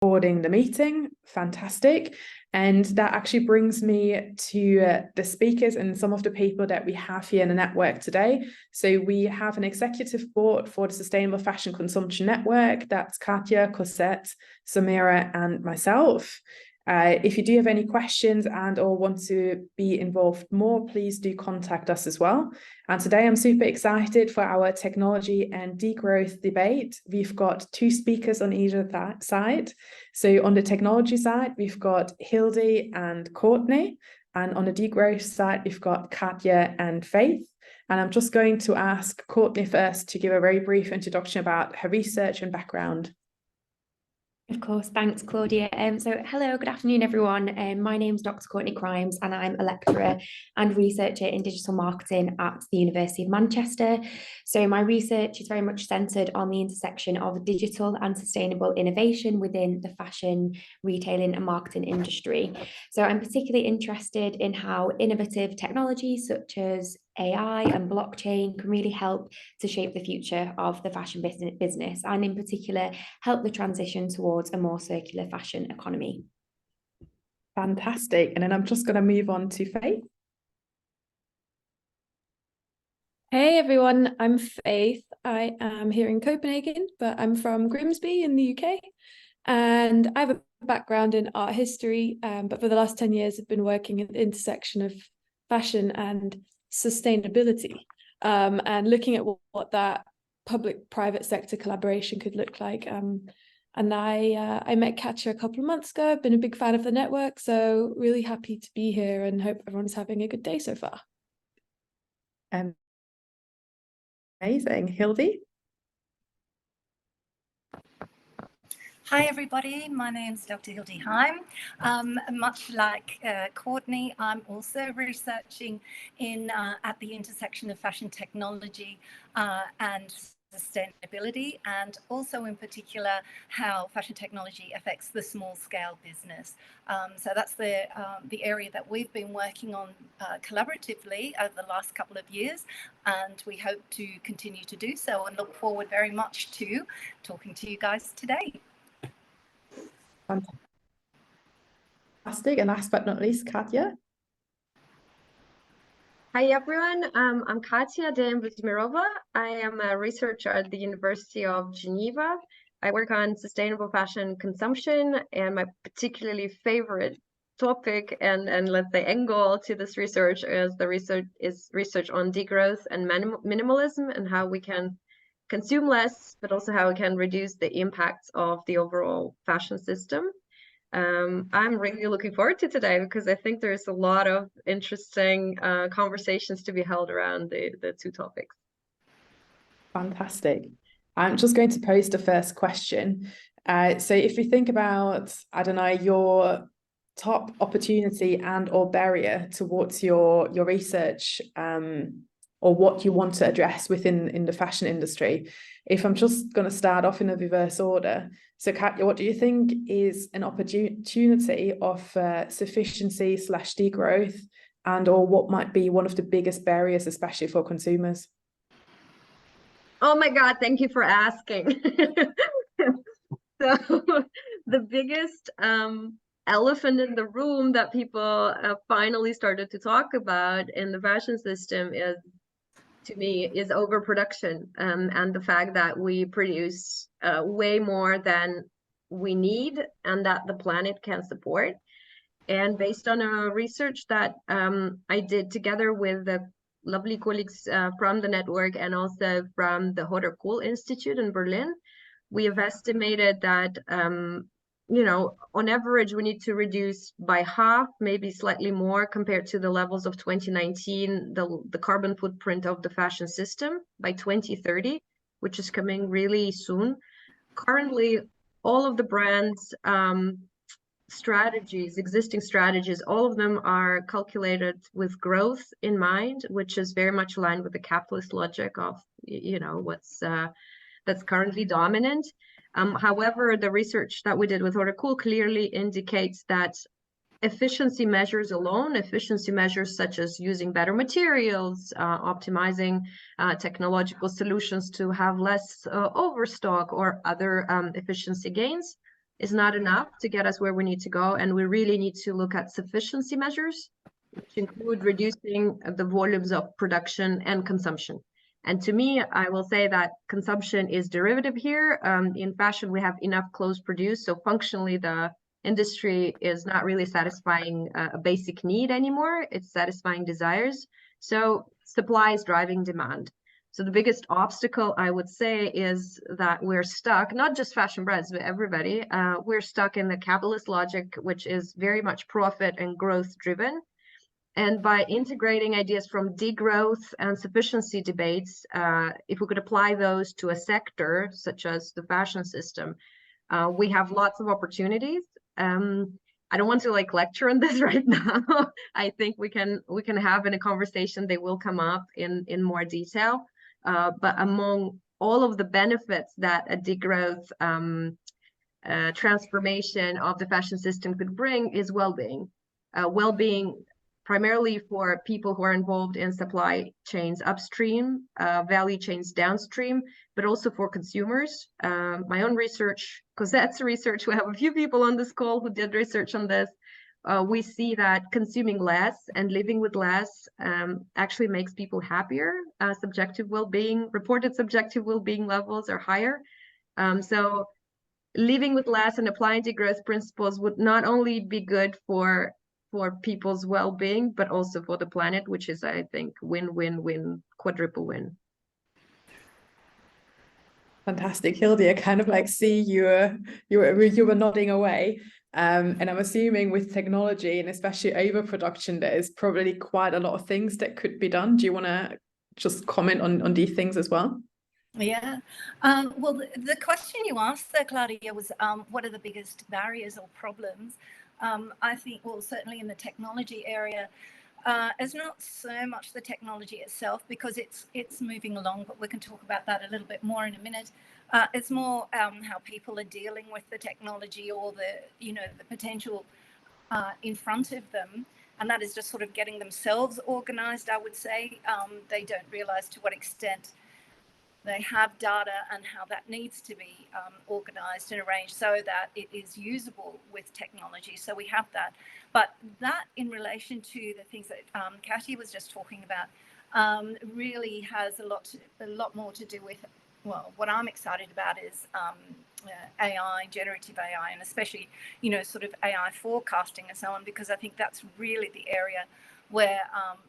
recording the meeting. Fantastic. And that actually brings me to the speakers and some of the people that we have here in the network today. So we have an executive board for the Sustainable Fashion Consumption Network. That's Katja, Cosette, Samira, and myself. If you do have any questions and or want to be involved more, please do contact us as well. And today I'm super excited for our technology and degrowth debate. We've got two speakers on either side. So on the technology side, we've got Hildy and Courtney. And on the degrowth side, we've got Katja and Faith. And I'm just going to ask Courtney first to give a very brief introduction about her research and background. Of course, thanks, Claudia. So hello, good afternoon, everyone. My name's Dr. Courtney Crimes, and I'm a lecturer and researcher in digital marketing at the University of Manchester. So my research is very much centred on the intersection of digital and sustainable innovation within the fashion, retailing and marketing industry. So I'm particularly interested in how innovative technologies such as AI and blockchain can really help to shape the future of the fashion business, and in particular, help the transition towards a more circular fashion economy. Fantastic. And then I'm just going to move on to Faith. Hey everyone, I'm Faith. I am here in Copenhagen, but I'm from Grimsby in the UK. And I have a background in art history, but for the last 10 years, I've been working at the intersection of fashion and sustainability, and looking at what that public-private sector collaboration could look like. And I met Katja a couple of months ago. I've been a big fan of the network, so really happy to be here and hope everyone's having a good day so far. Amazing. Hildy? Hi everybody, my name's Dr. Hildy Heim. Much like Courtney, I'm also researching at the intersection of fashion technology and sustainability, and also in particular how fashion technology affects the small scale business. So that's the area that we've been working on collaboratively over the last couple of years, and we hope to continue to do so and look forward very much to talking to you guys today. Fantastic. And last but not least, Katja. Hi everyone, I'm Katja Vladimirová. I am a researcher at the University of Geneva. I work on sustainable fashion consumption, and my particularly favorite topic and let's say end goal to this research is research on degrowth and minimalism, and how we can consume less, but also how we can reduce the impacts of the overall fashion system. I'm really looking forward to today because I think there's a lot of interesting conversations to be held around the two topics. Fantastic. I'm just going to pose the first question. So if we think about, I don't know, your top opportunity and or barrier towards your research, or what you want to address in the fashion industry. If I'm just going to start off in a reverse order. So Katja, what do you think is an opportunity of sufficiency / degrowth, and or what might be one of the biggest barriers, especially for consumers? Oh my God, thank you for asking. So the biggest elephant in the room that people finally started to talk about in the fashion system is overproduction, and the fact that we produce way more than we need and that the planet can support. And based on a research that I did together with the lovely colleagues from the network and also from the Hot or Cool Institute in Berlin, we have estimated that on average, we need to reduce by half, maybe slightly more compared to the levels of 2019, the carbon footprint of the fashion system by 2030, which is coming really soon. Currently, all of the brands' existing strategies, all of them are calculated with growth in mind, which is very much aligned with the capitalist logic of, that's currently dominant. However, the research that we did with Hot or Cool clearly indicates that efficiency measures alone, efficiency measures such as using better materials, optimizing technological solutions to have less overstock or other efficiency gains, is not enough to get us where we need to go. And we really need to look at sufficiency measures, which include reducing the volumes of production and consumption. And to me, I will say that consumption is derivative here. In fashion, we have enough clothes produced. So functionally, the industry is not really satisfying a basic need anymore. It's satisfying desires. So supply is driving demand. So the biggest obstacle, I would say, is that we're stuck, not just fashion brands, but everybody, we're stuck in the capitalist logic, which is very much profit and growth driven. And by integrating ideas from degrowth and sufficiency debates, if we could apply those to a sector such as the fashion system, we have lots of opportunities. I don't want to like lecture on this right now. I think we can have in a conversation, they will come up in more detail. But among all of the benefits that a degrowth transformation of the fashion system could bring is well-being. Well-being primarily for people who are involved in supply chains upstream, value chains downstream, but also for consumers. My own research, Cosette's research, we have a few people on this call who did research on this. We see that consuming less and living with less actually makes people happier. Subjective well-being, reported subjective well-being levels are higher. So living with less and applying degrowth principles would not only be good for people's well-being, but also for the planet, which is, I think, win-win-win, quadruple win. Fantastic, Hildy. I kind of like see you were nodding away. And I'm assuming with technology and especially overproduction, there is probably quite a lot of things that could be done. Do you want to just comment on these things as well? Yeah. Well, the question you asked there, Claudia, was what are the biggest barriers or problems? I think, well, certainly in the technology area, it's not so much the technology itself because it's moving along, but we can talk about that a little bit more in a minute. It's more how people are dealing with the technology or the potential in front of them. And that is just sort of getting themselves organized, I would say. They don't realize to what extent they have data and how that needs to be organized and arranged so that it is usable with technology. So we have that. But that in relation to the things that Katia was just talking about really has a lot more to do with, well, what I'm excited about is AI, generative AI, and especially, sort of AI forecasting and so on, because I think that's really the area where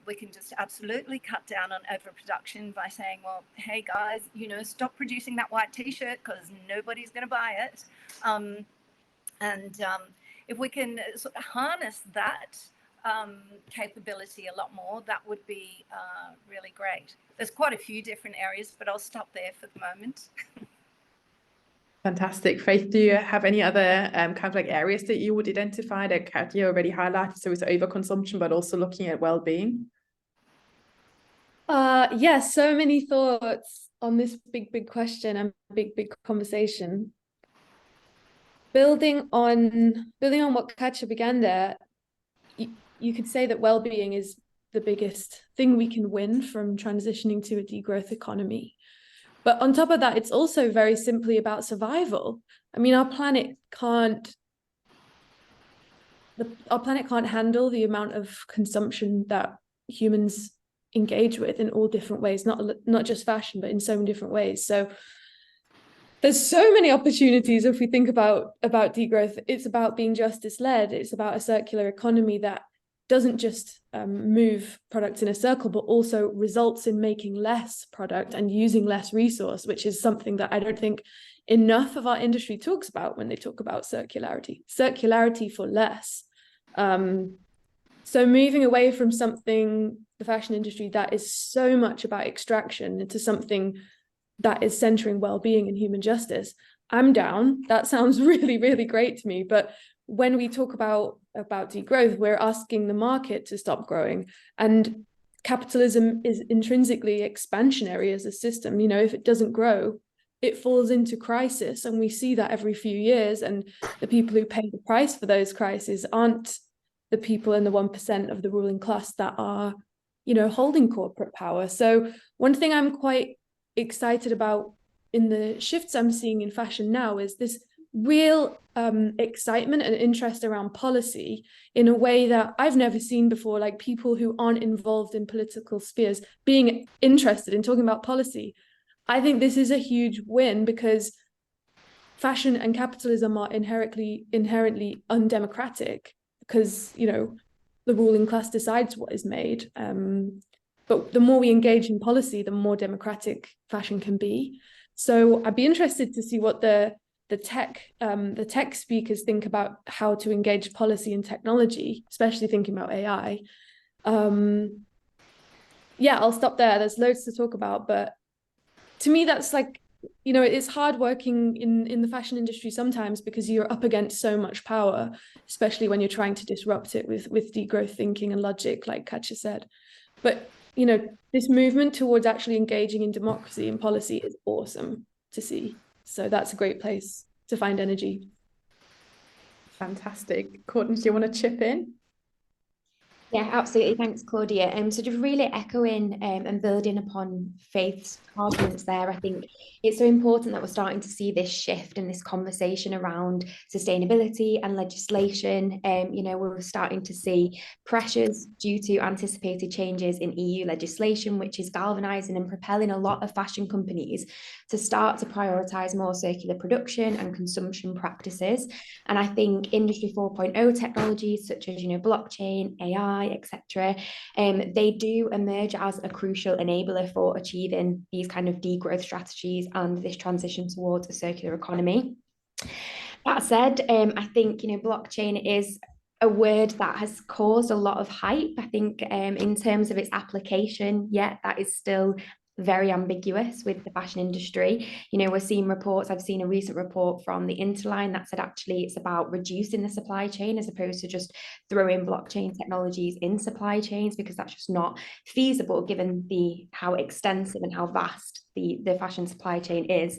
we can just absolutely cut down on overproduction by saying, well, hey guys, stop producing that white t-shirt because nobody's going to buy it. If we can sort of harness that capability a lot more, that would be really great. There's quite a few different areas, but I'll stop there for the moment. Fantastic. Faith, do you have any other kind of like areas that you would identify that Katia already highlighted? So it's overconsumption, but also looking at well-being. Yeah, so many thoughts on this big question and big conversation. Building on what Katia began there, you could say that well-being is the biggest thing we can win from transitioning to a degrowth economy. But on top of that, it's also very simply about survival. I mean, our planet can't handle the amount of consumption that humans engage with in all different ways, not just fashion, but in so many different ways. So there's so many opportunities if we think about degrowth. It's about being justice-led. It's about a circular economy that doesn't just move products in a circle, but also results in making less product and using less resource, which is something that I don't think enough of our industry talks about when they talk about circularity for less. So moving away from something, the fashion industry, that is so much about extraction into something that is centering well-being and human justice, I'm down. That sounds really, really great to me. But when we talk about degrowth, we're asking the market to stop growing. And capitalism is intrinsically expansionary as a system. If it doesn't grow, it falls into crisis. And we see that every few years. And the people who pay the price for those crises aren't the people in the 1% of the ruling class that are, holding corporate power. So one thing I'm quite excited about in the shifts I'm seeing in fashion now is this real excitement and interest around policy in a way that I've never seen before, like people who aren't involved in political spheres being interested in talking about policy. I think this is a huge win because fashion and capitalism are inherently undemocratic because, you know, the ruling class decides what is made. But the more we engage in policy, the more democratic fashion can be. So I'd be interested to see what the tech speakers think about how to engage policy and technology, especially thinking about AI. Yeah, I'll stop there. There's loads to talk about, but to me, that's like, you know, it's hard working in the fashion industry sometimes because you're up against so much power, especially when you're trying to disrupt it with degrowth thinking and logic, like Katja said. But, you know, this movement towards actually engaging in democracy and policy is awesome to see. So that's a great place to find energy. Fantastic. Courtney, do you want to chip in? Yeah, absolutely. Thanks, Claudia. Sort of really echoing and building upon Faith's arguments there, I think it's so important that we're starting to see this shift in this conversation around sustainability and legislation. You know, we're starting to see pressures due to anticipated changes in EU legislation, which is galvanizing and propelling a lot of fashion companies to start to prioritize more circular production and consumption practices. And I think Industry 4.0 technologies such as, you know, blockchain, AI, etc., they do emerge as a crucial enabler for achieving these kind of degrowth strategies and this transition towards a circular economy. That said, I think, you know, blockchain is a word that has caused a lot of hype. I think in terms of its application, yeah, that is still very ambiguous with the fashion industry. You know, we're seeing reports, I've seen a recent report from the Interline that said actually it's about reducing the supply chain as opposed to just throwing blockchain technologies in supply chains, because that's just not feasible given how extensive and how vast the fashion supply chain is.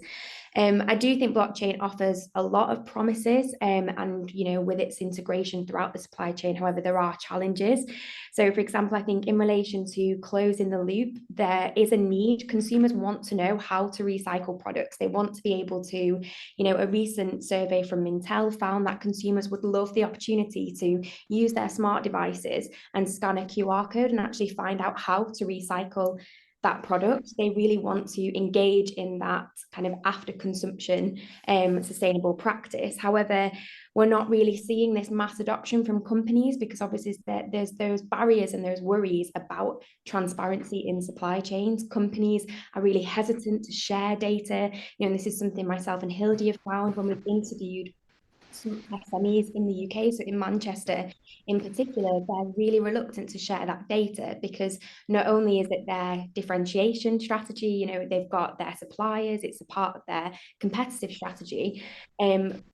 I do think blockchain offers a lot of promises and, you know, with its integration throughout the supply chain, however, there are challenges. So, for example, I think in relation to closing the loop, there is a need. Consumers want to know how to recycle products. They want to be able to, you know, a recent survey from Mintel found that consumers would love the opportunity to use their smart devices and scan a QR code and actually find out how to recycle that product. They really want to engage in that kind of after consumption sustainable practice. However, we're not really seeing this mass adoption from companies because obviously there's those barriers and those worries about transparency in supply chains. Companies are really hesitant to share data. You know, and this is something myself and Hildy have found when we've interviewed some SMEs in the UK, so in Manchester in particular, they're really reluctant to share that data because not only is it their differentiation strategy, you know, they've got their suppliers, it's a part of their competitive strategy,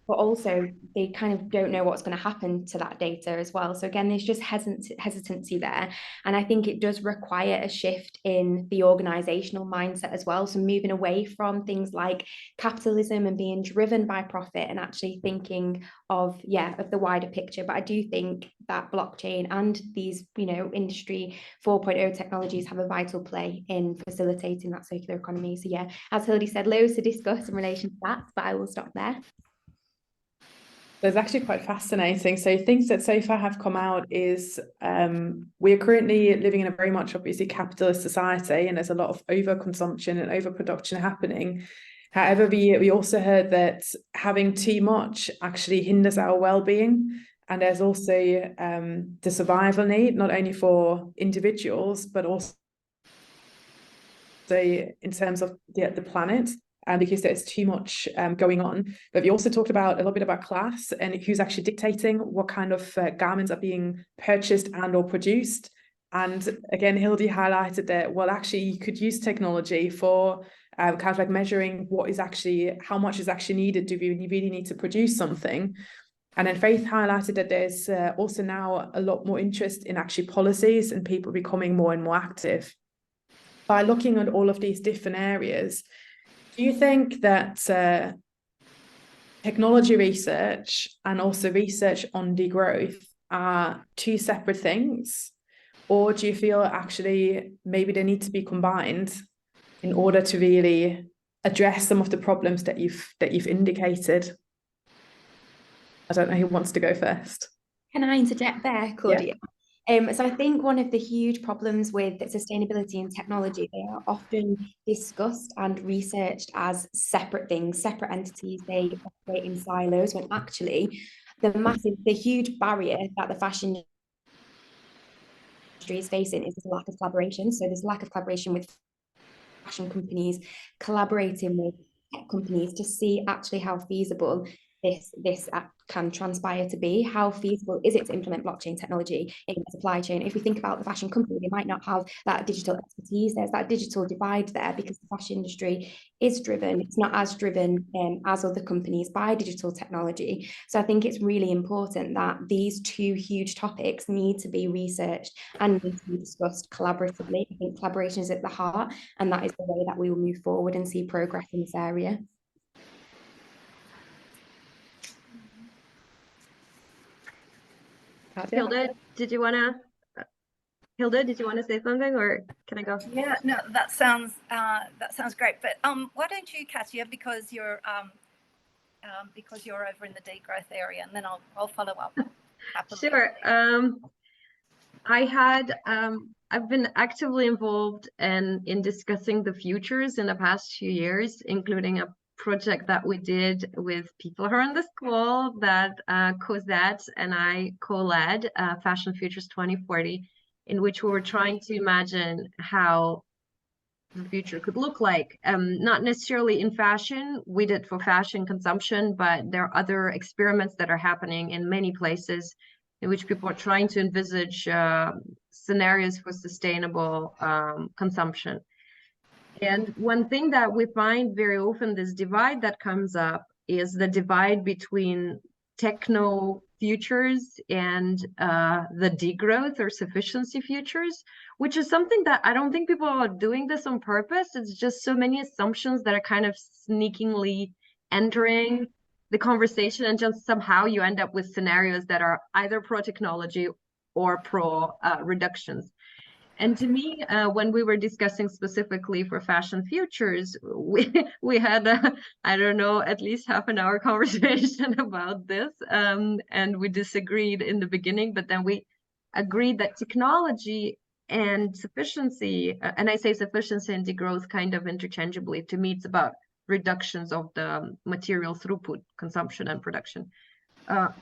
but also they kind of don't know what's going to happen to that data as well. So again, there's just hesitancy there. And I think it does require a shift in the organizational mindset as well. So moving away from things like capitalism and being driven by profit and actually thinking of the wider picture. But I do think that blockchain and these, you know, industry 4.0 technologies have a vital play in facilitating that circular economy. So yeah, as Hildy said, loads to discuss in relation to that, but I will stop there. That's actually quite fascinating. So things that so far have come out is we're currently living in a very much obviously capitalist society, and there's a lot of overconsumption and overproduction happening. However, we also heard that having too much actually hinders our well-being, and there's also the survival need, not only for individuals, but also in terms of the planet. Because there's too much going on. But we also talked about a little bit about class and who's actually dictating what kind of garments are being purchased and or produced. And again, Hildy highlighted that, well, actually you could use technology for kind of like measuring how much is actually needed. Do we really need to produce something? And then Faith highlighted that there's also now a lot more interest in actually policies and people becoming more and more active. By looking at all of these different areas, do you think that technology research and also research on degrowth are two separate things? Or do you feel actually maybe they need to be combined in order to really address some of the problems that you've indicated? I don't know who wants to go first. Can I interject there, Claudia? So I think one of the huge problems with sustainability and technology, they are often discussed and researched as separate things, separate entities. They operate in silos, when actually the huge barrier that the fashion industry is facing is this lack of collaboration. So there's lack of collaboration with fashion companies, collaborating with tech companies to see actually how feasible this can transpire to be. How feasible is it to implement blockchain technology in the supply chain? If we think about the fashion company, they might not have that digital expertise. There's that digital divide there because the fashion industry is driven. It's not as driven as other companies by digital technology. So I think it's really important that these two huge topics need to be researched and need to be discussed collaboratively. I think collaboration is at the heart, and that is the way that we will move forward and see progress in this area. Hilda, did you want to say something, or can I go? Yeah, no, that sounds great. But why don't you, Katya, because you're over in the degrowth area, and then I'll follow up. Happily. Sure. I've been actively involved in discussing the futures in the past few years, including a project that we did with people here in the school that Cosette and I co-led, Fashion Futures 2040, in which we were trying to imagine how the future could look like. Not necessarily in fashion, we did for fashion consumption, but there are other experiments that are happening in many places in which people are trying to envisage scenarios for sustainable consumption. And one thing that we find very often, this divide that comes up, is the divide between techno futures and the degrowth or sufficiency futures, which is something that I don't think people are doing this on purpose. It's just so many assumptions that are kind of sneakingly entering the conversation, and just somehow you end up with scenarios that are either pro-technology or pro-reductions. And to me, when we were discussing specifically for fashion futures, we had, I don't know, at least half an hour conversation about this. And we disagreed in the beginning, but then we agreed that technology and sufficiency, and I say sufficiency and degrowth kind of interchangeably. To me, it's about reductions of the material throughput, consumption and production.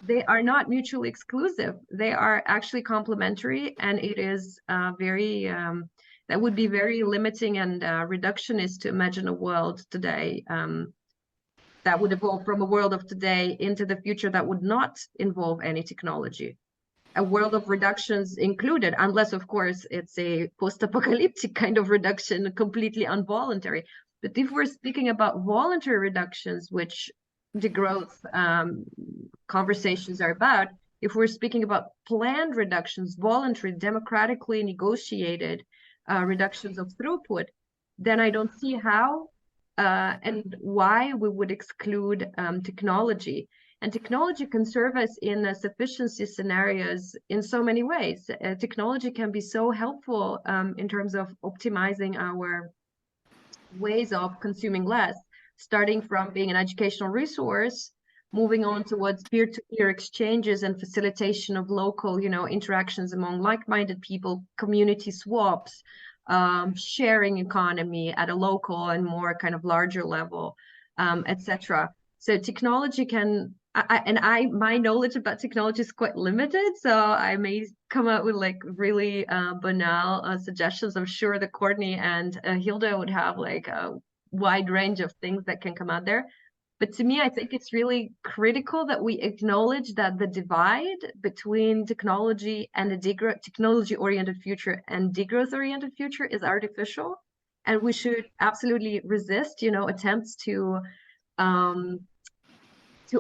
They are not mutually exclusive. They are actually complementary, and it is that would be very limiting and reductionist to imagine a world today that would evolve from a world of today into the future that would not involve any technology. A world of reductions included, unless, of course, it's a post-apocalyptic kind of reduction, completely involuntary. But if we're speaking about voluntary reductions, which degrowth conversations are about, if we're speaking about planned reductions, voluntary, democratically negotiated reductions of throughput, then I don't see how and why we would exclude technology. And technology can serve us in sufficiency scenarios in so many ways. Technology can be so helpful in terms of optimizing our ways of consuming less, starting from being an educational resource, moving on towards peer-to-peer exchanges and facilitation of local, interactions among like-minded people, community swaps, sharing economy at a local and more kind of larger level, etc. So technology can, my knowledge about technology is quite limited, so I may come up with like really banal suggestions. I'm sure that Courtney and Hilda would have like a wide range of things that can come out there. But to me, I think it's really critical that we acknowledge that the divide between technology and a technology-oriented future and degrowth-oriented future is artificial, and we should absolutely resist, attempts to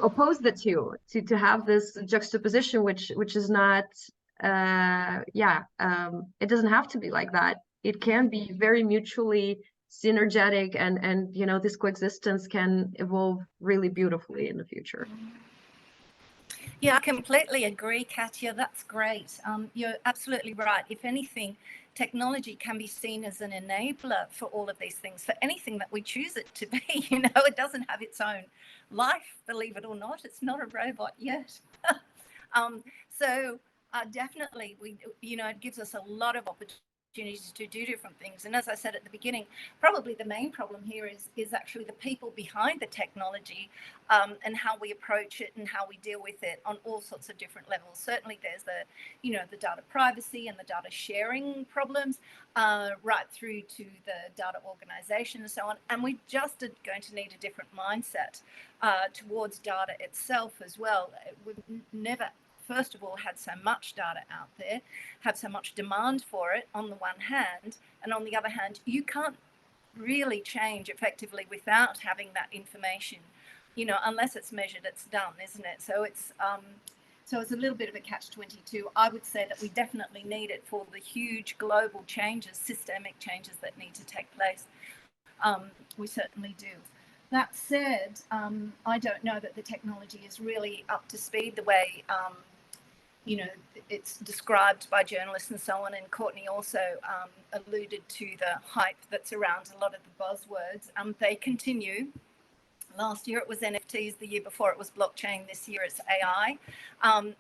oppose the two, to have this juxtaposition, which is not, it doesn't have to be like that. It can be very mutually synergetic, and this coexistence can evolve really beautifully in the future. Yeah, I completely agree, Katya. That's great. You're absolutely right. If anything, technology can be seen as an enabler for all of these things, for anything that we choose it to be. You know, it doesn't have its own life, believe it or not. It's not a robot yet. um, so definitely, it gives us a lot of opportunities to do different things. And as I said at the beginning, probably the main problem here is actually the people behind the technology, and how we approach it and how we deal with it on all sorts of different levels. Certainly there's the data privacy and the data sharing problems, right through to the data organization and so on. And we just are going to need a different mindset towards data itself as well. We've never, first of all, had so much data out there, have so much demand for it on the one hand, and on the other hand, you can't really change effectively without having that information. Unless it's measured, it's done, isn't it? So it's a little bit of a catch-22. I would say that we definitely need it for the huge global changes, systemic changes that need to take place. We certainly do. That said, I don't know that the technology is really up to speed the way it's described by journalists and so on. And Courtney also alluded to the hype that's around a lot of the buzzwords. They continue. Last year it was NFTs, the year before it was blockchain, this year it's AI.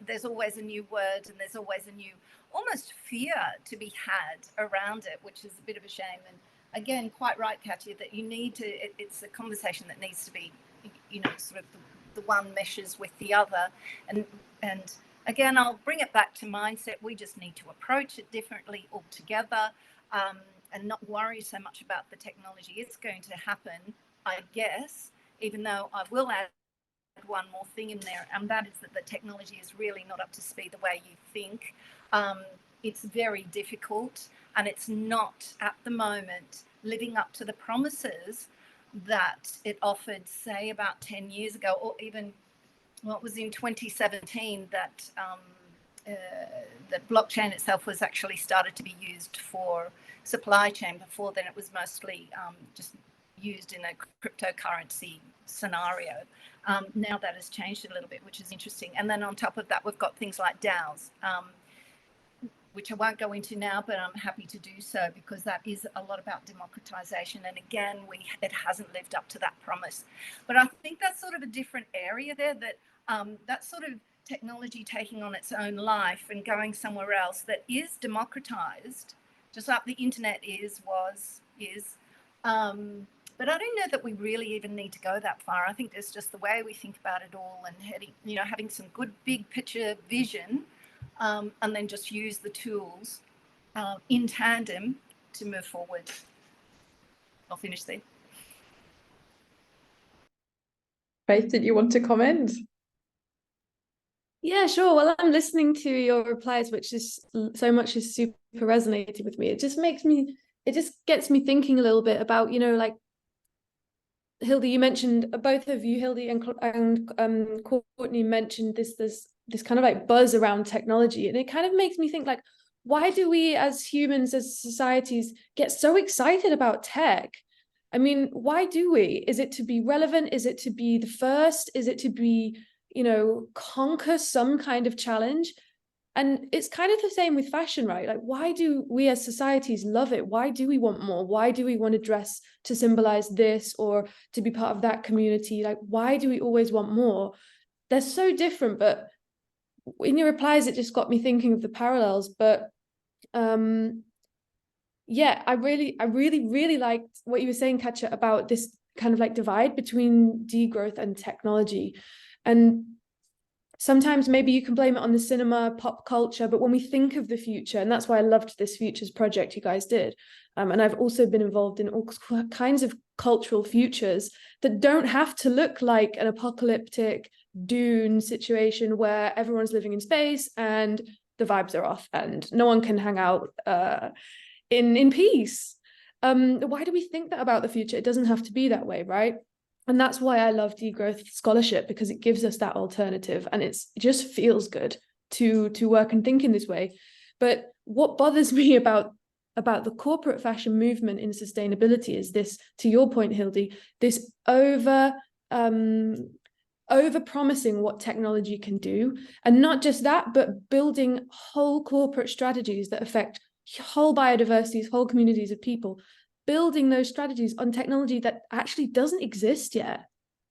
There's always a new word, and there's always a new almost fear to be had around it, which is a bit of a shame. And again, quite right, Katya, that you need to, it's a conversation that needs to be, sort of the one meshes with the other. And again, I'll bring it back to mindset. We just need to approach it differently altogether, and not worry so much about the technology. It's going to happen, I guess, even though I will add one more thing in there, and that is that the technology is really not up to speed the way you think. It's very difficult, and it's not at the moment living up to the promises that it offered, say, about 10 years ago, or even, well, it was in 2017 that the blockchain itself was actually started to be used for supply chain. Before then, it was mostly just used in a cryptocurrency scenario. Now that has changed a little bit, which is interesting. And then on top of that, we've got things like DAOs, which I won't go into now, but I'm happy to do so, because that is a lot about democratization. And again, it hasn't lived up to that promise. But I think that's sort of a different area there, that sort of technology taking on its own life and going somewhere else that is democratized, just like the internet is. But I don't know that we really even need to go that far. I think there's just the way we think about it all, and having some good big picture vision, and then just use the tools in tandem to move forward. I'll finish there. Faith, did you want to comment? Yeah, sure. Well, I'm listening to your replies, which is so much is super resonated with me. It just gets me thinking a little bit about, like, Hildy, you mentioned, both of you, Hildy and Courtney, mentioned this kind of like buzz around technology, and it kind of makes me think, like, why do we as humans, as societies, get so excited about tech? I mean, why do we? Is it to be relevant? Is it to be the first? Is it to be, conquer some kind of challenge? And it's kind of the same with fashion, right? Like, why do we as societies love it? Why do we want more? Why do we want to dress to symbolize this or to be part of that community? Like, why do we always want more? They're so different, but in your replies, it just got me thinking of the parallels. But yeah, I really liked what you were saying, Katja, about this kind of like divide between degrowth and technology. And sometimes maybe you can blame it on the cinema, pop culture, but when we think of the future, and that's why I loved this Futures project you guys did, and I've also been involved in all kinds of cultural futures that don't have to look like an apocalyptic Dune situation where everyone's living in space and the vibes are off and no one can hang out in peace. Why do we think that about the future? It doesn't have to be that way, right? And that's why I love Degrowth scholarship, because it gives us that alternative, and it just feels good to work and think in this way. But what bothers me about the corporate fashion movement in sustainability is this, to your point, Hildy, this over over promising what technology can do, and not just that, but building whole corporate strategies that affect whole biodiversities, whole communities of people, building those strategies on technology that actually doesn't exist yet.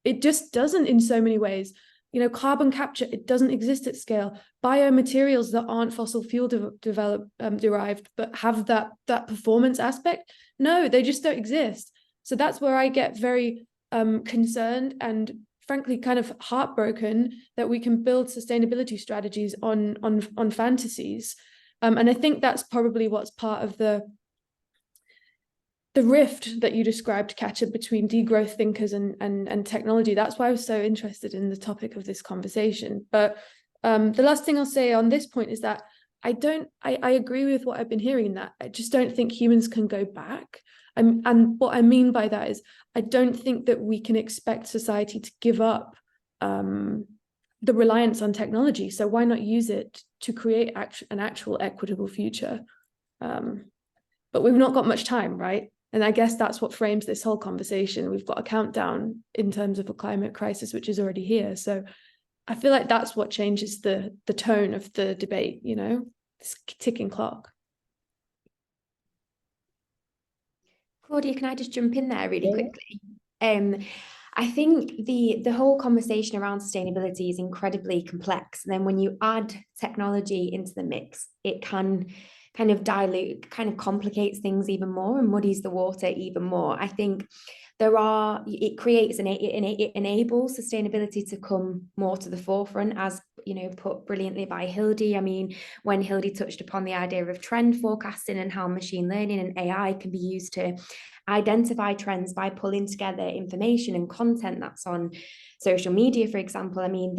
It just doesn't in so many ways. You know, carbon capture, it doesn't exist at scale. Biomaterials that aren't fossil fuel derived, but have that performance aspect, no, they just don't exist. So that's where I get very concerned and frankly kind of heartbroken that we can build sustainability strategies on fantasies. And I think that's probably what's part of the rift that you described, Katja, between degrowth thinkers and technology. That's why I was so interested in the topic of this conversation. But the last thing I'll say on this point is that I agree with what I've been hearing in that I just don't think humans can go back. And what I mean by that is I don't think that we can expect society to give up the reliance on technology. So why not use it to create an actual equitable future? But we've not got much time, right? And I guess that's what frames this whole conversation. We've got a countdown in terms of a climate crisis, which is already here. So I feel like that's what changes the tone of the debate, you know, this ticking clock. Claudia, can I just jump in there really quickly? I think the whole conversation around sustainability is incredibly complex. And then when you add technology into the mix, it can kind of dilute, kind of complicates things even more and muddies the water even more. I think it creates and it enables sustainability to come more to the forefront, as you know, put brilliantly by Hildy. I mean, when Hildy touched upon the idea of trend forecasting and how machine learning and AI can be used to identify trends by pulling together information and content that's on social media, for example. I mean,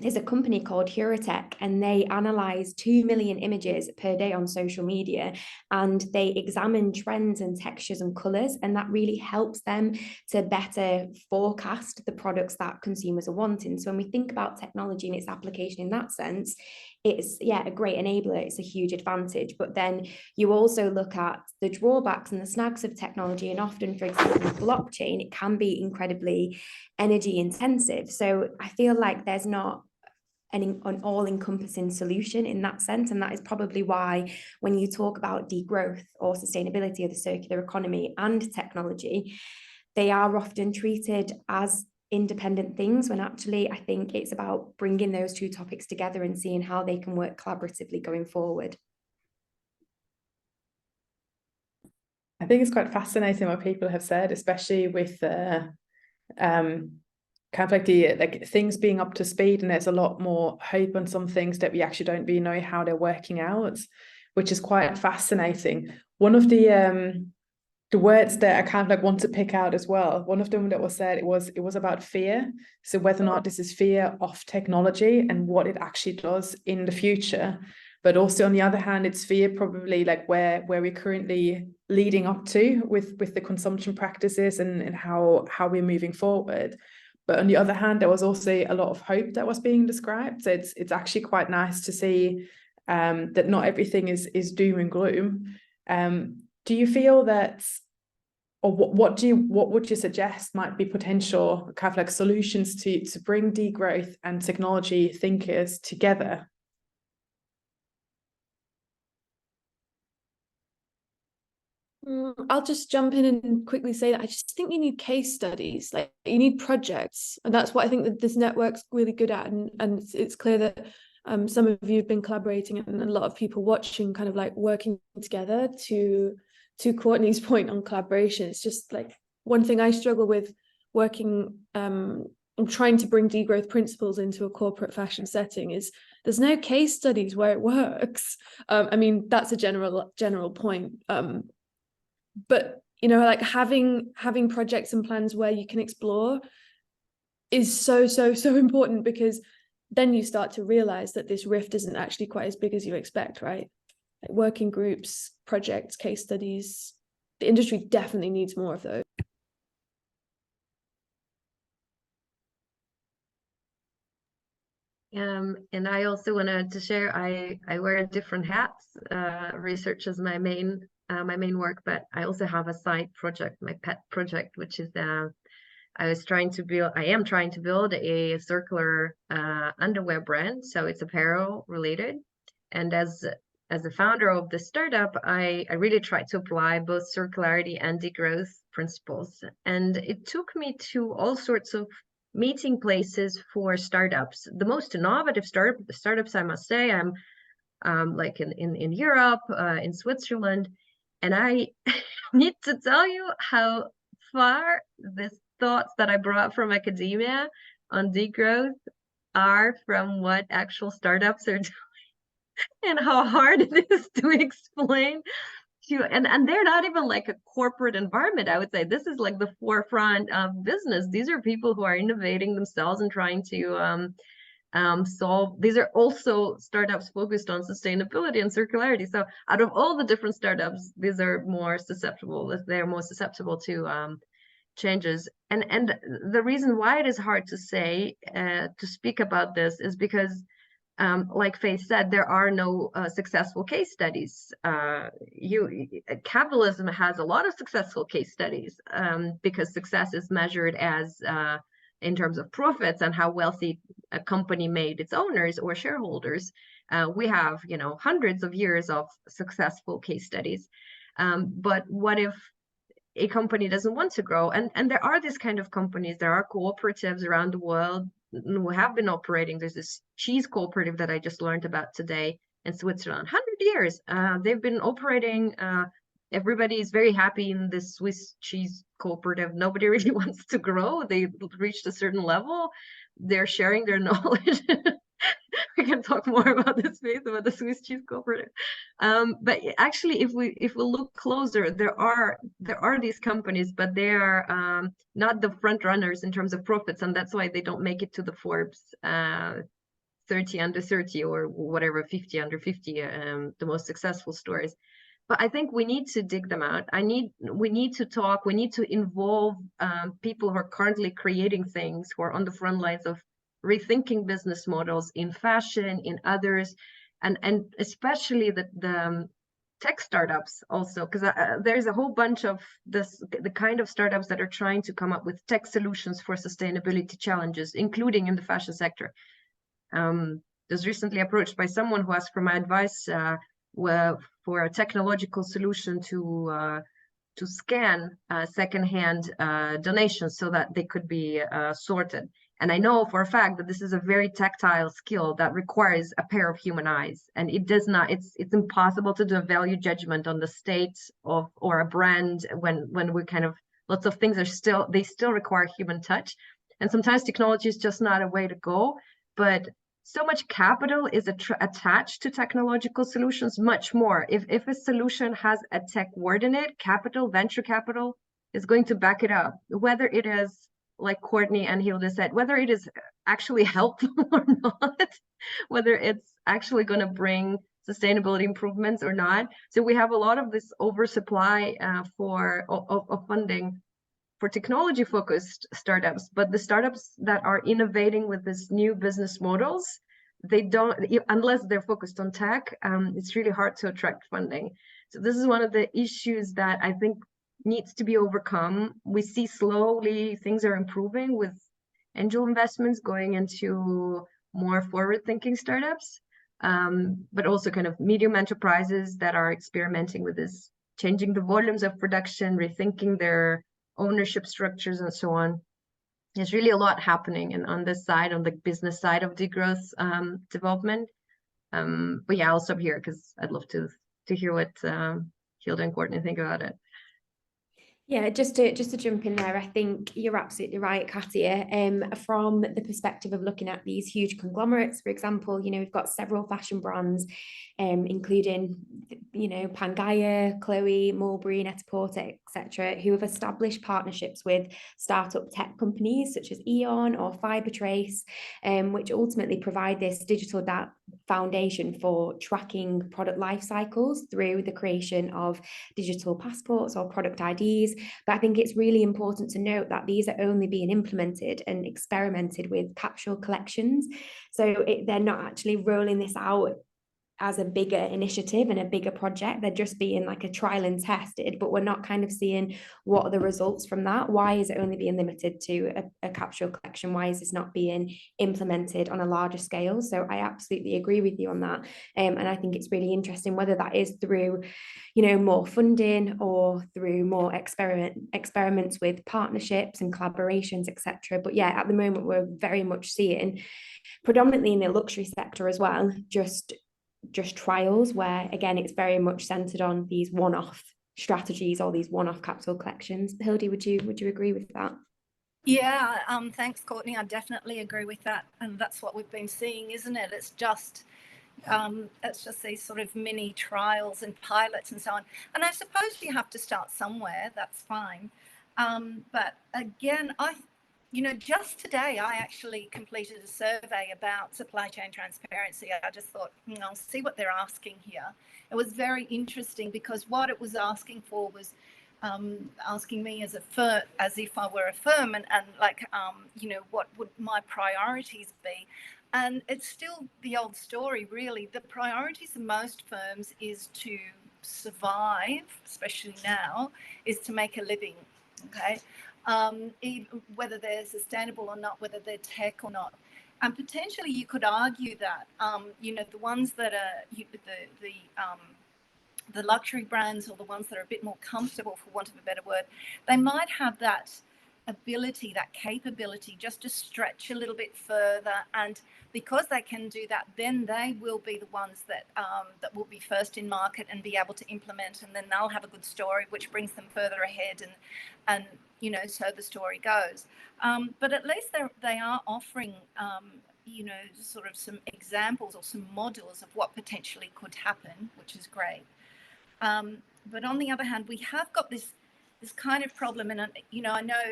there's a company called Huratech, and they analyze 2 million images per day on social media, and they examine trends and textures and colors, and that really helps them to better forecast the products that consumers are wanting. So when we think about technology and its application in that sense, it's a great enabler, it's a huge advantage. But then you also look at the drawbacks and the snags of technology, and often, for example, with blockchain, it can be incredibly energy intensive. So I feel like there's not an all-encompassing solution in that sense, and that is probably why when you talk about degrowth or sustainability or the circular economy and technology, they are often treated as independent things, when actually I think it's about bringing those two topics together and seeing how they can work collaboratively going forward. I think it's quite fascinating what people have said, especially with kind of like the things being up to speed, and there's a lot more hope on some things that we actually don't really know how they're working out, which is quite fascinating. One of the words that I kind of like want to pick out as well, one of them that was said, it was about fear. So whether or not this is fear of technology and what it actually does in the future, but also on the other hand, it's fear probably like where we're currently leading up to with the consumption practices and how we're moving forward. But on the other hand, there was also a lot of hope that was being described. So it's actually quite nice to see that not everything is doom and gloom. Do you feel that, or what would you suggest might be potential kind of like solutions to bring degrowth and technology thinkers together? I'll just jump in and quickly say that I just think you need case studies, like you need projects, and that's what I think that this network's really good at. And it's clear that some of you have been collaborating, and a lot of people watching kind of like working together. To Courtney's point on collaboration, it's just like one thing I struggle with working and trying to bring degrowth principles into a corporate fashion setting is there's no case studies where it works. I mean, that's a general point. But you know, like having projects and plans where you can explore is so important, because then you start to realize that this rift isn't actually quite as big as you expect, right? Like working groups, projects, case studies. The industry definitely needs more of those. And I also wanted to share, I wear different hats. Research is my main work, but I also have a side project, my pet project, which is I am trying to build a circular underwear brand, so it's apparel related. And as the founder of the startup, I really tried to apply both circularity and degrowth principles. And it took me to all sorts of meeting places for startups. The most innovative startups, I must say, I'm like in Europe, in Switzerland. And I need to tell you how far these thoughts that I brought from academia on degrowth are from what actual startups are doing, and how hard it is to explain to, and they're not even like a corporate environment. I would say this is like the forefront of business. These are people who are innovating themselves and trying to solve. These are also startups focused on sustainability and circularity. So out of all the different startups, these are more susceptible. They're more susceptible to changes. And the reason why it is hard to say to speak about this is because, like Faith said, there are no successful case studies. Capitalism has a lot of successful case studies because success is measured as in terms of profits and how wealthy a company made its owners or shareholders. We have, hundreds of years of successful case studies. But what if a company doesn't want to grow? And there are these kind of companies. There are cooperatives around the world who have been operating. There's this cheese cooperative that I just learned about today in Switzerland. 100 years. They've been operating. Everybody is very happy in this Swiss cheese cooperative. Nobody really wants to grow. They reached a certain level. They're sharing their knowledge. We can talk more about this phase, about the Swiss cheese cooperative. But actually, if we look closer, there are these companies, but they are not the front runners in terms of profits, and that's why they don't make it to the Forbes 30 under 30 or whatever, 50 under 50, the most successful stories. But I think we need to dig them out. We need to talk. We need to involve people who are currently creating things, who are on the front lines of rethinking business models in fashion, in others, and especially the tech startups also, because there's a whole bunch of the kind of startups that are trying to come up with tech solutions for sustainability challenges, including in the fashion sector. Was recently approached by someone who asked for my advice for a technological solution to scan secondhand donations so that they could be sorted. And I know for a fact that this is a very tactile skill that requires a pair of human eyes, and it's impossible to do a value judgment on the state of or a brand when we kind of, lots of things they still require human touch, and sometimes technology is just not a way to go. But so much capital is attached to technological solutions, much more. If a solution has a tech word in it, capital, venture capital is going to back it up, whether it is, like Courtney and Hilda said, whether it is actually helpful or not, whether it's actually going to bring sustainability improvements or not. So we have a lot of this oversupply of funding for technology-focused startups, but the startups that are innovating with this new business models, they don't, unless they're focused on tech, it's really hard to attract funding. So this is one of the issues that I think needs to be overcome. We see slowly things are improving with angel investments going into more forward-thinking startups, but also kind of medium enterprises that are experimenting with this, changing the volumes of production, rethinking their ownership structures, and so on. There's really a lot happening on this side, on the business side of degrowth development. But yeah, I'll stop here because I'd love to hear what Hilda and Courtney think about it. Yeah, just to jump in there, I think you're absolutely right, Katia. From the perspective of looking at these huge conglomerates, for example, we've got several fashion brands, including, Pangaea, Chloe, Mulberry, Net-a-Porter, etc., who have established partnerships with startup tech companies such as Eon or Fibertrace, which ultimately provide this digital foundation for tracking product life cycles through the creation of digital passports or product IDs. But I think it's really important to note that these are only being implemented and experimented with capsule collections. So they're not actually rolling this out as a bigger initiative and a bigger project. They're just being like a trial and tested, but we're not kind of seeing what are the results from that. Why is it only being limited to a capsule collection? Why is this not being implemented on a larger scale? So I absolutely agree with you on that. And I think it's really interesting whether that is through, you know, more funding or through more experiments with partnerships and collaborations, etc. But yeah, at the moment we're very much seeing, predominantly in the luxury sector as well, just trials where, again, it's very much centered on these one-off strategies or these one-off capsule collections. Hildy, would you agree with that? Yeah, thanks, Courtney. I definitely agree with that, and that's what we've been seeing, isn't it? It's just these sort of mini trials and pilots and so on. And I suppose you have to start somewhere. That's fine. But again, just today I actually completed a survey about supply chain transparency. I just thought, I'll see what they're asking here. It was very interesting because what it was asking for was asking me as a firm, as if I were a firm, and like, what would my priorities be? And it's still the old story, really. The priorities of most firms is to survive, especially now, is to make a living, okay? Whether they're sustainable or not, whether they're tech or not. And potentially you could argue that, the ones that are the luxury brands, or the ones that are a bit more comfortable, for want of a better word, they might have that ability, that capability, just to stretch a little bit further. And because they can do that, then they will be the ones that that will be first in market and be able to implement, and then they'll have a good story which brings them further ahead, and so the story goes. But at least they are offering sort of some examples or some models of what potentially could happen, which is great. But on the other hand, we have got this kind of problem, and I know,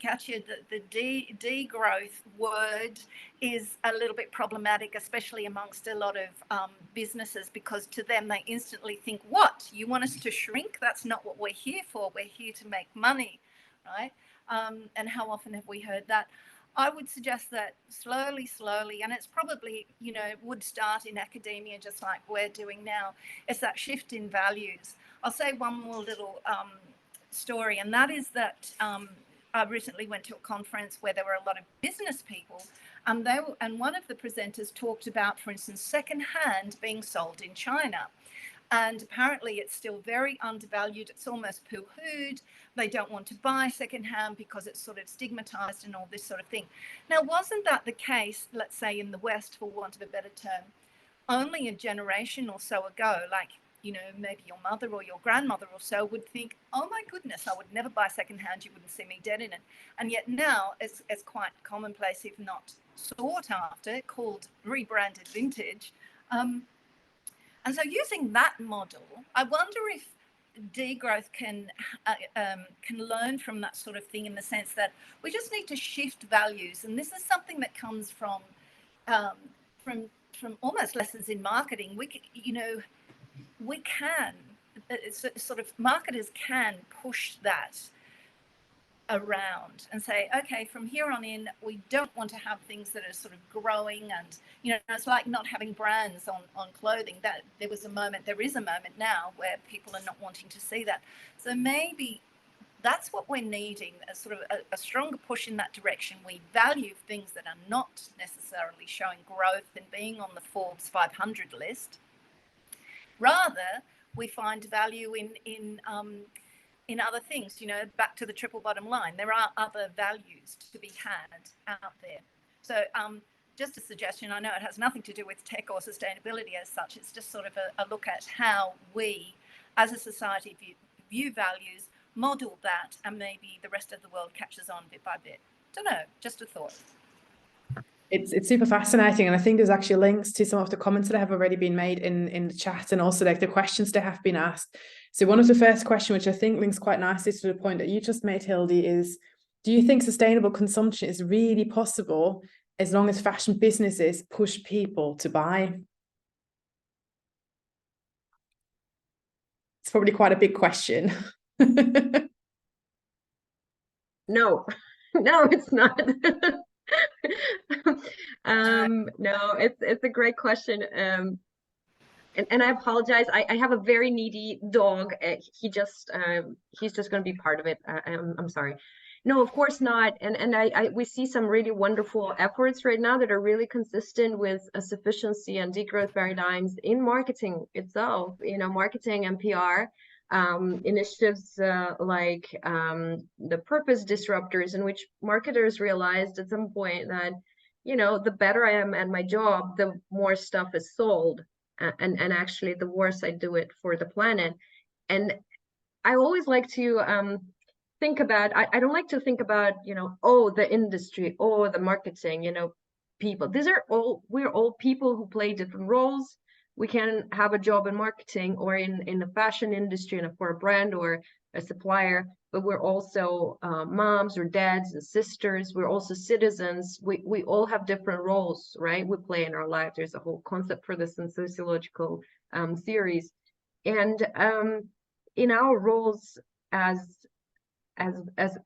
Katya, the degrowth word is a little bit problematic, especially amongst a lot of businesses, because to them they instantly think, what, you want us to shrink? That's not what we're here for. We're here to make money, right? And how often have we heard that? I would suggest that slowly, and it's probably, would start in academia, just like we're doing now. It's that shift in values. I'll say one more little story, and that is that I recently went to a conference where there were a lot of business people, and one of the presenters talked about, for instance, secondhand being sold in China. And apparently it's still very undervalued. It's almost poo-hooed. They don't want to buy secondhand because it's sort of stigmatized and all this sort of thing. Now, wasn't that the case, let's say in the West, for want of a better term, only a generation or so ago? Like, maybe your mother or your grandmother or so would think, oh my goodness, I would never buy secondhand. You wouldn't see me dead in it. And yet now it's quite commonplace, if not sought after, called rebranded vintage. And so using that model, I wonder if degrowth can learn from that sort of thing, in the sense that we just need to shift values. And this is something that comes from almost lessons in marketing. We can, sort of, marketers can push that around and say, okay, from here on in, we don't want to have things that are sort of growing, and it's like not having brands on clothing. That there is a moment now where people are not wanting to see that. So maybe that's what we're needing, a sort of a stronger push in that direction. We value things that are not necessarily showing growth and being on the Forbes 500 list. Rather, we find value in other things, back to the triple bottom line. There are other values to be had out there. So just a suggestion, I know it has nothing to do with tech or sustainability as such. It's just sort of a look at how we as a society view values, model that, and maybe the rest of the world catches on bit by bit. Don't know, just a thought. It's super fascinating, and I think there's actually links to some of the comments that have already been made in the chat, and also like the questions that have been asked. So one of the first question, which I think links quite nicely to the point that you just made, Hildy, is, do you think sustainable consumption is really possible as long as fashion businesses push people to buy? It's probably quite a big question. No, it's not. No, it's a great question. and I apologize. I have a very needy dog. He's just going to be part of it. I'm sorry. No, of course not. And we see some really wonderful efforts right now that are really consistent with a sufficiency and degrowth paradigms in marketing itself. Marketing and PR. Initiatives like the purpose disruptors, in which marketers realized at some point that the better I am at my job, the more stuff is sold, and actually the worse I do it for the planet. And I always like to think about, I don't like to think about the industry or the marketing, people. We're all people who play different roles. We can have a job in marketing or in the fashion industry and for a brand or a supplier, but we're also moms or dads and sisters. We're also citizens. We all have different roles, right? We play in our life. There's a whole concept for this in sociological theories. And in our roles as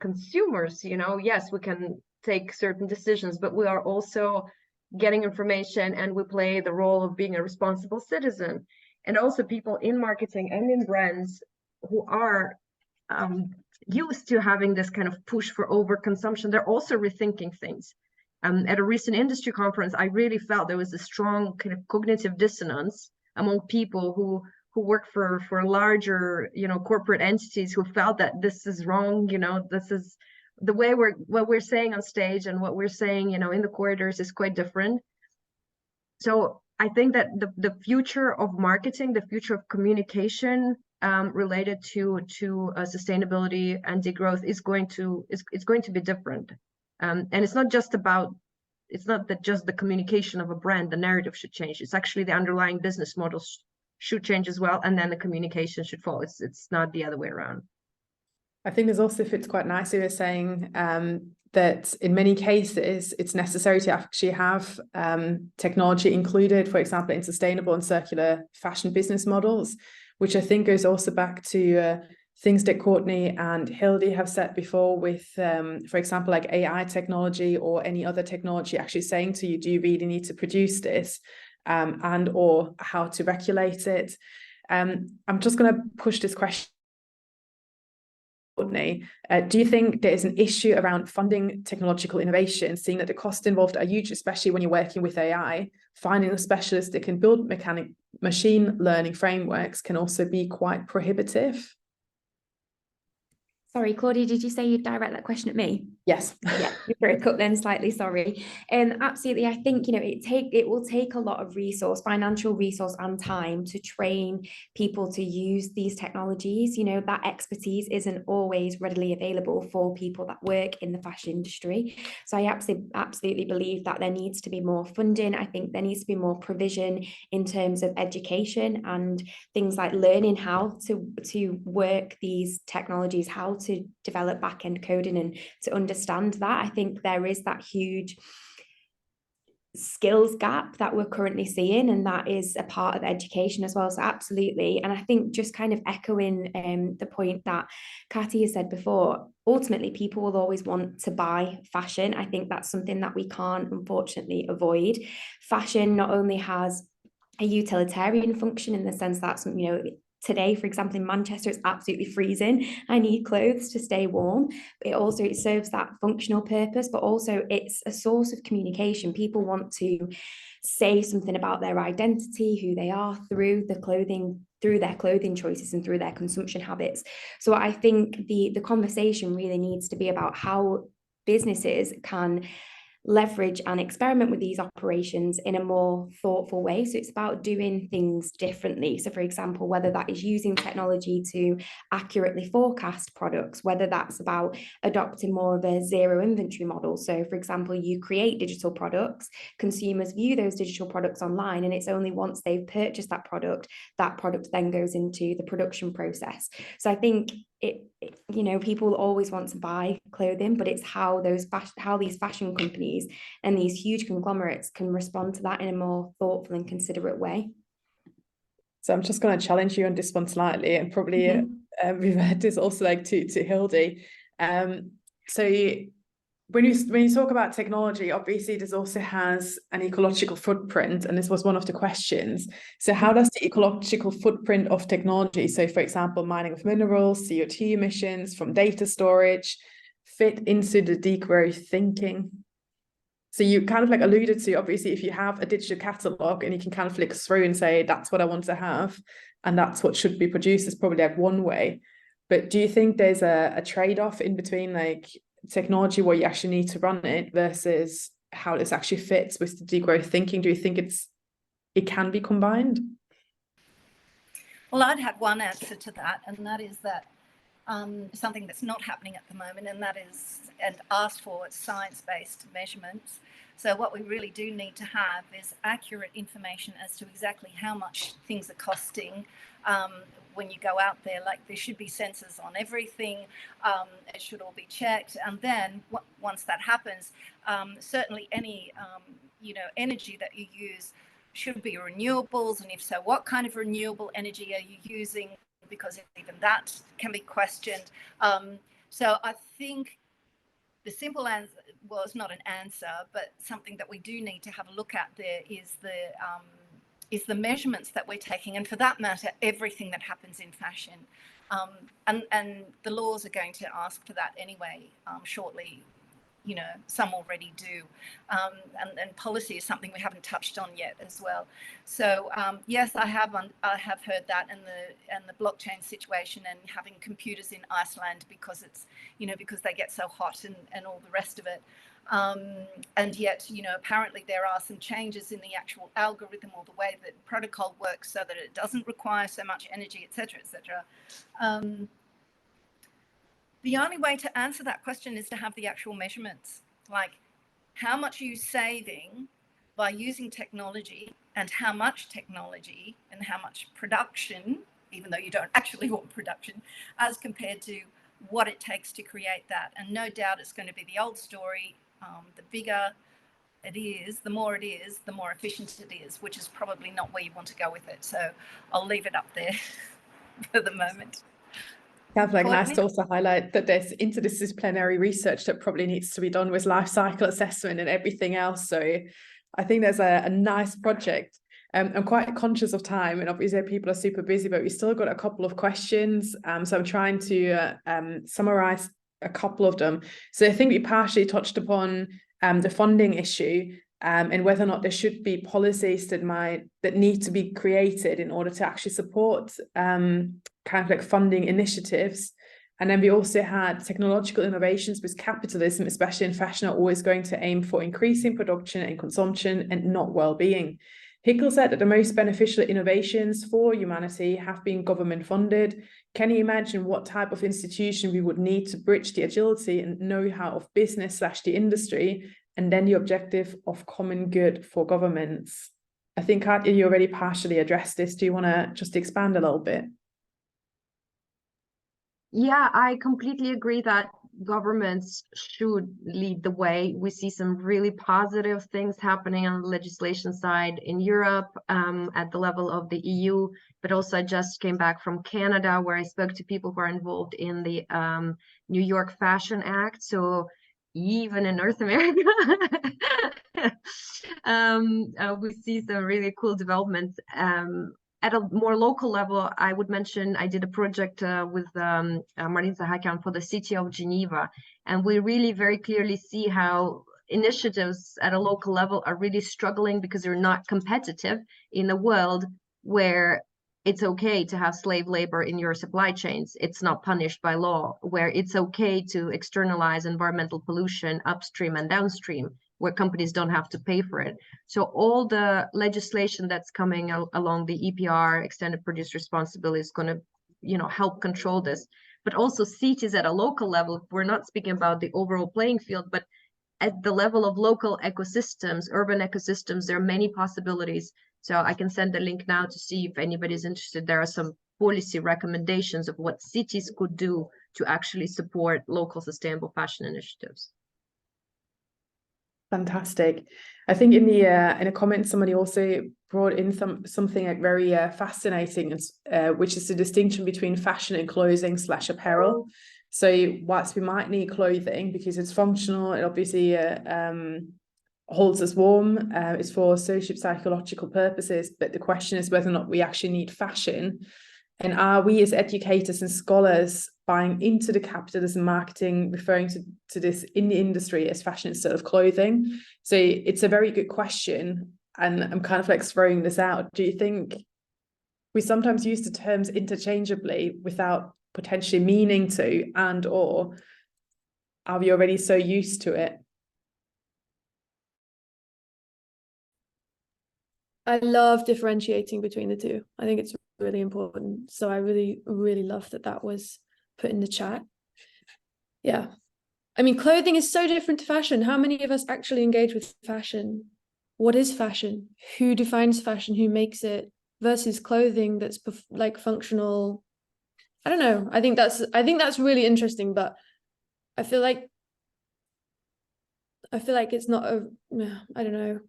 consumers, yes, we can take certain decisions, but we are also getting information, and we play the role of being a responsible citizen. And also people in marketing and in brands who are used to having this kind of push for overconsumption, they're also rethinking things. At a recent industry conference, I really felt there was a strong kind of cognitive dissonance among people who work for larger corporate entities, who felt that this is wrong. This is the way what we're saying on stage and what we're saying in the corridors is quite different. So I think that the future of marketing, the future of communication related to sustainability and degrowth is going to be different. And it's not just that just the communication of a brand, the narrative should change. It's actually the underlying business models should change as well, and then the communication should follow. It's not the other way around. I think this also fits quite nicely with saying that in many cases it's necessary to actually have technology included, for example, in sustainable and circular fashion business models, which I think goes also back to things that Courtney and Hildy have said before with, for example, like AI technology or any other technology actually saying to you, do you really need to produce this, and or how to regulate it. I'm just going to push this question. Courtney, do you think there is an issue around funding technological innovation, seeing that the costs involved are huge, especially when you're working with AI? Finding a specialist that can build machine learning frameworks can also be quite prohibitive. Sorry, Claudia, did you say you'd direct that question at me? Yes. Yeah, you broke up then slightly, sorry. Absolutely, I think it will take a lot of resource, financial resource and time to train people to use these technologies. That expertise isn't always readily available for people that work in the fashion industry. So I absolutely believe that there needs to be more funding. I think there needs to be more provision in terms of education and things like learning how to work these technologies, how to develop back-end coding and to understand that. I think there is that huge skills gap that we're currently seeing, and that is a part of education as well. So absolutely. And I think just kind of echoing the point that Katy has said before, ultimately people will always want to buy fashion. I think that's something that we can't unfortunately avoid. Fashion not only has a utilitarian function in the sense that today, for example, in Manchester, it's absolutely freezing. I need clothes to stay warm. It serves that functional purpose, but also it's a source of communication. People want to say something about their identity, who they are through their clothing choices and through their consumption habits. So I think the conversation really needs to be about how businesses can leverage and experiment with these operations in a more thoughtful way. So it's about doing things differently. So for example, whether that is using technology to accurately forecast products, whether that's about adopting more of a zero inventory model. So for example, you create digital products, consumers view those digital products online, and it's only once they've purchased that product then goes into the production process. So I think people always want to buy clothing, but it's how these fashion companies and these huge conglomerates can respond to that in a more thoughtful and considerate way. So I'm just going to challenge you on this one slightly, and probably revert this also like to Hildy. So when you talk about technology, obviously this also has an ecological footprint, and this was one of the questions. So how does the ecological footprint of technology, so for example, mining of minerals, CO2 emissions from data storage, fit into the degrowth thinking? So you kind of like alluded to, obviously, if you have a digital catalog and you can kind of flick through and say, that's what I want to have, and that's what should be produced, is probably like one way. But do you think there's a trade-off in between like technology where you actually need to run it versus how this actually fits with the degrowth thinking? Do you think it can be combined? Well, I'd have one answer to that, and that is that something that's not happening at the moment, and that is, and asked for, it's science-based measurements. So what we really do need to have is accurate information as to exactly how much things are costing when you go out there. Like, there should be sensors on everything. It should all be checked. And then once that happens, certainly any energy that you use should be renewables. And if so, what kind of renewable energy are you using? Because even that can be questioned. So I think the simple answer, well, it's not an answer, but something that we do need to have a look at there is the measurements that we're taking, and for that matter, everything that happens in fashion. And the laws are going to ask for that anyway, shortly. Some already do, and policy is something we haven't touched on yet as well. So yes, I have heard that, and the blockchain situation, and having computers in Iceland because it's because they get so hot and all the rest of it. And yet, apparently there are some changes in the actual algorithm or the way that protocol works so that it doesn't require so much energy, etc., etc. The only way to answer that question is to have the actual measurements, like how much are you saving by using technology, and how much technology and how much production, even though you don't actually want production, as compared to what it takes to create that. And no doubt it's going to be the old story. The bigger it is, the more efficient it is, which is probably not where you want to go with it. So I'll leave it up there for the moment. Kind of like nice to also highlight that there's interdisciplinary research that probably needs to be done with life cycle assessment and everything else. So I think there's a nice project. I'm quite conscious of time, and obviously people are super busy, but we still got a couple of questions. So I'm trying to summarize a couple of them. So I think we partially touched upon the funding issue, and whether or not there should be policies that need to be created in order to actually support kind of like funding initiatives. And then we also had technological innovations, with capitalism, especially in fashion, are always going to aim for increasing production and consumption and not well-being. Hickel said that the most beneficial innovations for humanity have been government funded. Can you imagine what type of institution we would need to bridge the agility and know-how of business / the industry, and then the objective of common good for governments? I think, Katja, you already partially addressed this. Do you want to just expand a little bit? Yeah, I completely agree that governments should lead the way. We see some really positive things happening on the legislation side in Europe, at the level of the EU, but also I just came back from Canada, where I spoke to people who are involved in the New York Fashion Act. So even in North America, we see some really cool developments. At a more local level, I would mention I did a project with Martin Zahakian for the city of Geneva, and we really very clearly see how initiatives at a local level are really struggling because they're not competitive in a world where it's okay to have slave labor in your supply chains. It's not punished by law, where it's okay to externalize environmental pollution upstream and downstream, where companies don't have to pay for it. So all the legislation that's coming along the EPR, extended producer responsibility, is going to, help control this. But also cities at a local level, we're not speaking about the overall playing field, but at the level of local ecosystems, urban ecosystems, there are many possibilities. So I can send the link now to see if anybody's interested. There are some policy recommendations of what cities could do to actually support local sustainable fashion initiatives. Fantastic. I think in a comment, somebody also brought in something like very fascinating, which is the distinction between fashion and clothing / apparel. So whilst we might need clothing because it's functional, it obviously holds us warm, it's for social psychological purposes, but the question is whether or not we actually need fashion. And are we as educators and scholars buying into the capitalism marketing, referring to this in the industry as fashion instead of clothing? So it's a very good question. And I'm kind of like throwing this out. Do you think we sometimes use the terms interchangeably without potentially meaning to, and or are we already so used to it? I love differentiating between the two. I think it's really important. So I really, really love that was put in the chat. Yeah. I mean, clothing is so different to fashion. How many of us actually engage with fashion? What is fashion? Who defines fashion? Who makes it? Versus clothing that's like functional. I don't know. I think that's really interesting, but I feel like it's not a, I don't know.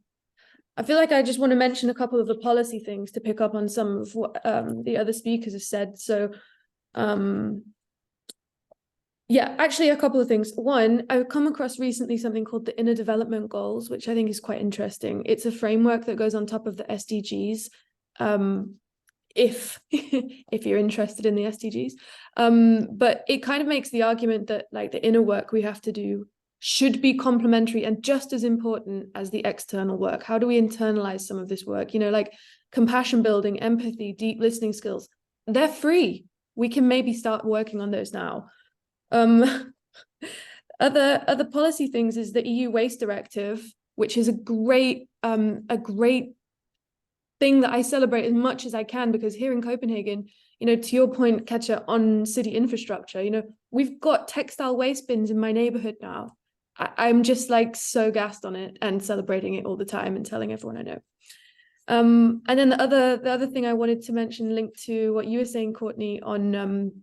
I feel like I just want to mention a couple of the policy things to pick up on some of what the other speakers have said. So, yeah, actually a couple of things. One, I've come across recently something called the Inner Development Goals, which I think is quite interesting. It's a framework that goes on top of the SDGs. If you're interested in the SDGs, but it kind of makes the argument that like the inner work we have to do should be complementary and just as important as the external work. How do we internalize some of this work? You know, like compassion building, empathy, deep listening skills, they're free. We can maybe start working on those now. Other policy things is the EU Waste Directive, which is a great thing that I celebrate as much as I can, because here in Copenhagen, you know, to your point, Katja, on city infrastructure, you know, we've got textile waste bins in my neighborhood now. I'm just like so gassed on it and celebrating it all the time and telling everyone I know. And then the other thing I wanted to mention, linked to what you were saying, Courtney, on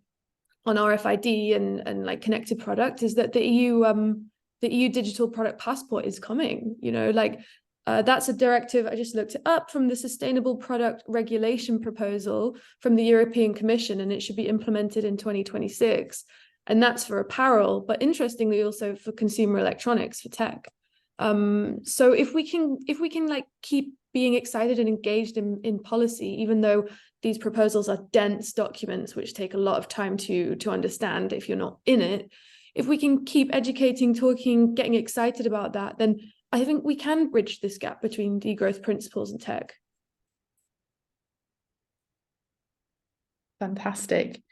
RFID and like connected product, is that the EU digital product passport is coming. You know, like that's a directive, I just looked it up, from the Sustainable Product Regulation proposal from the European Commission, and it should be implemented in 2026. And that's for apparel, but interestingly also for consumer electronics, for tech. So if we can like keep being excited and engaged in policy, even though these proposals are dense documents which take a lot of time to understand if you're not in it, if we can keep educating, talking, getting excited about that, then I think we can bridge this gap between degrowth principles and tech. Fantastic.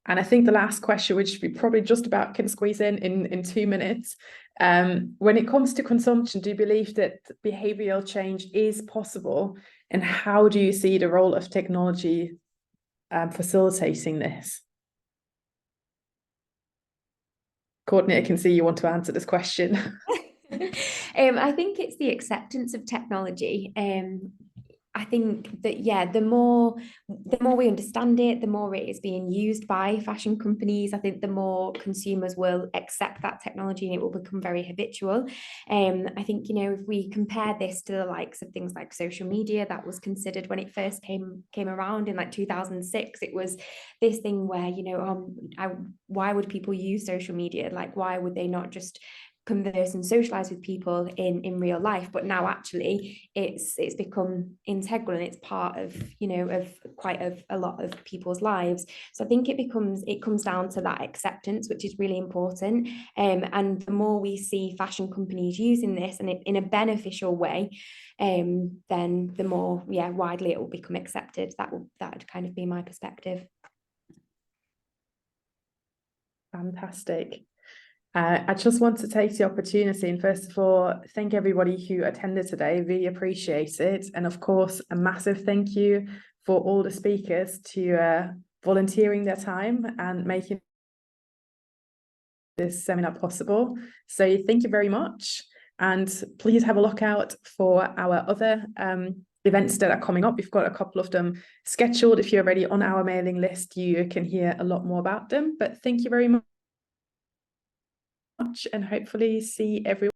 And I think the last question, which we probably just about can squeeze in 2 minutes, when it comes to consumption, do you believe that behavioral change is possible? And how do you see the role of technology facilitating this? Courtney, I can see you want to answer this question. I think it's the acceptance of technology. I think that, yeah, the more we understand it, the more it is being used by fashion companies. I think the more consumers will accept that technology and it will become very habitual. I think, you know, if we compare this to the likes of things like social media, that was considered when it first came around in like 2006. It was this thing where, you know, why would people use social media? Like, why would they not just converse and socialize with people in real life? But now actually it's become integral and it's part of, you know, of quite a lot of people's lives. So I think it comes down to that acceptance, which is really important. And the more we see fashion companies using this and in a beneficial way, then the more, yeah, widely it will become accepted. That would kind of be my perspective. Fantastic. I just want to take the opportunity and first of all, thank everybody who attended today. Really appreciate it. And of course, a massive thank you for all the speakers to volunteering their time and making this seminar possible. So thank you very much. And please have a look out for our other events that are coming up. We've got a couple of them scheduled. If you're already on our mailing list, you can hear a lot more about them. But thank you very much. And hopefully see everyone.